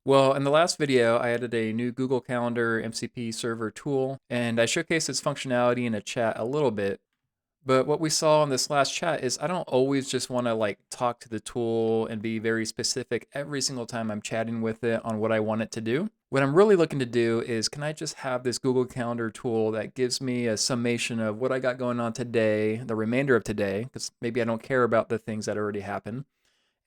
Well, in the last video, I added a new Google Calendar MCP server tool, and I showcased its functionality in a chat a little bit. But what we saw in this last chat is I don't always just want to talk to the tool and be very specific every single time I'm chatting with it on what I want it to do. What I'm really looking to do is, can I just have this Google Calendar tool that gives me a summation of what I got going on today, the remainder of today, because maybe I don't care about the things that already happened,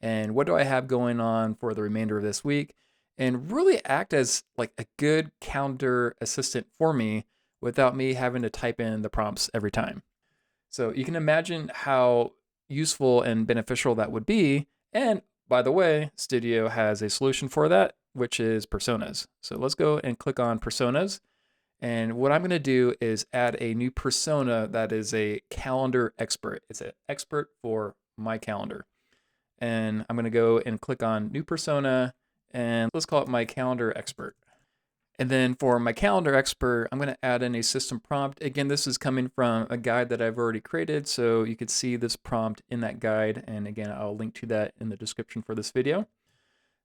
and what do I have going on for the remainder of this week, and really act as like a good calendar assistant for me without me having to type in the prompts every time. So you can imagine how useful and beneficial that would be. And by the way, Studio has a solution for that, which is personas. So let's go and click on personas. And what I'm going to do is add a new persona that is a calendar expert. It's an expert for my calendar. And I'm going to go and click on new persona, and let's call it my calendar expert. And then for my calendar expert, I'm going to add in a system prompt. Again, this is coming from a guide that I've already created, so you could see this prompt in that guide. And again, I'll link to that in the description for this video.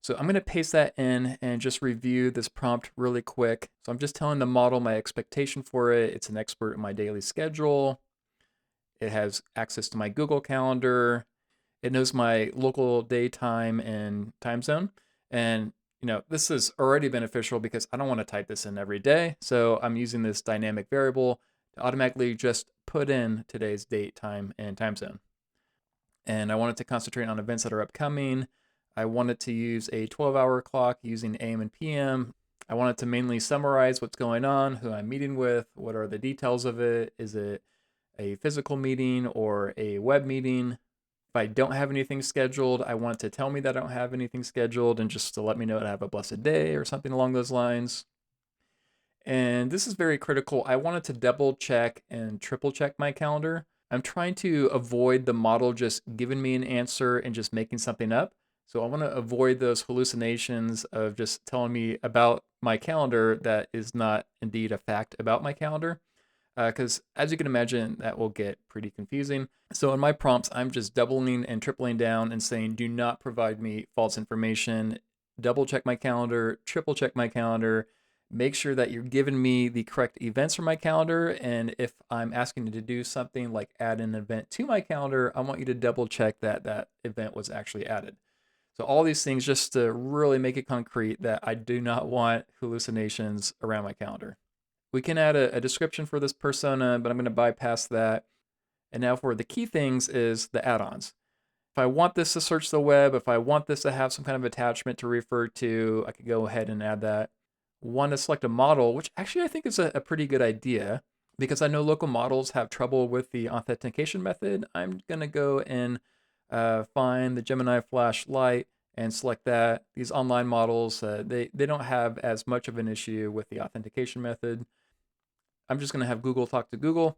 So I'm going to paste that in and just review this prompt really quick. So I'm just telling the model my expectation for it. It's an expert in my daily schedule. It has access to my Google Calendar. It knows my local day, time, and time zone. And this is already beneficial because I don't want to type this in every day. So I'm using this dynamic variable to automatically just put in today's date, time, and time zone. And I want it to concentrate on events that are upcoming. I want it to use a 12-hour clock using AM and PM. I want it to mainly summarize what's going on, who I'm meeting with, what are the details of it. Is it a physical meeting or a web meeting? If I don't have anything scheduled, I want it to tell me that I don't have anything scheduled and just to let me know that I have a blessed day or something along those lines. And this is very critical. I want it to double check and triple check my calendar. I'm trying to avoid the model just giving me an answer and just making something up. So I want to avoid those hallucinations of just telling me about my calendar that is not indeed a fact about my calendar. Because as you can imagine, that will get pretty confusing. So in my prompts, I'm just doubling and tripling down and saying, do not provide me false information. Double check my calendar, triple check my calendar. Make sure that you're giving me the correct events for my calendar. And if I'm asking you to do something like add an event to my calendar, I want you to double check that that event was actually added. So all these things just to really make it concrete that I do not want hallucinations around my calendar. We can add a description for this persona, but I'm going to bypass that. And now for the key things is the add-ons. If I want this to search the web, if I want this to have some kind of attachment to refer to, I could go ahead and add that. Want to select a model, which actually I think is a pretty good idea because I know local models have trouble with the authentication method. I'm going to go and find the Gemini flashlight and select that. These online models, they don't have as much of an issue with the authentication method. I'm just going to have Google talk to Google,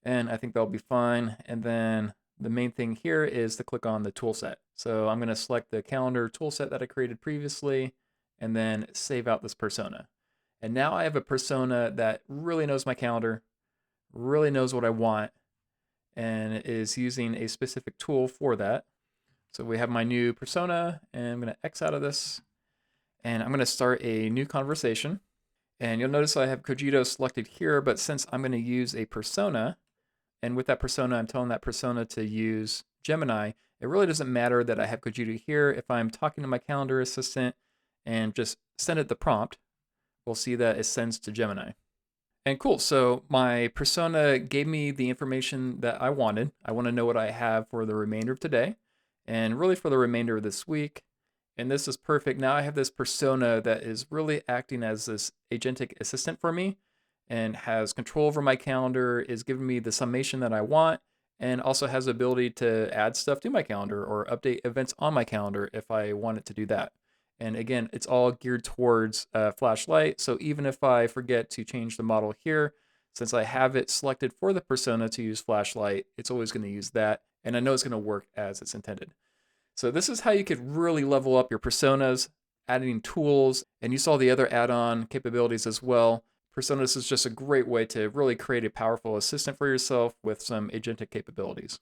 and I think that'll be fine. And then the main thing here is to click on the toolset. So I'm going to select the calendar toolset that I created previously, and then save out this persona. And now I have a persona that really knows my calendar, really knows what I want, and is using a specific tool for that. So we have my new persona, and I'm going to X out of this, and I'm going to start a new conversation. And you'll notice I have Cogito selected here, but since I'm going to use a persona, and with that persona, I'm telling that persona to use Gemini, it really doesn't matter that I have Cogito here. If I'm talking to my calendar assistant and just send it the prompt, we'll see that it sends to Gemini. And cool, so my persona gave me the information that I wanted. I want to know what I have for the remainder of today, and really for the remainder of this week. And this is perfect. Now I have this persona that is really acting as this agentic assistant for me and has control over my calendar, is giving me the summation that I want, and also has the ability to add stuff to my calendar or update events on my calendar if I want it to do that. And again, it's all geared towards flashlight. So even if I forget to change the model here, since I have it selected for the persona to use flashlight, it's always going to use that. And I know it's going to work as it's intended. So this is how you could really level up your personas, adding tools, and you saw the other add-on capabilities as well. Personas is just a great way to really create a powerful assistant for yourself with some agentic capabilities.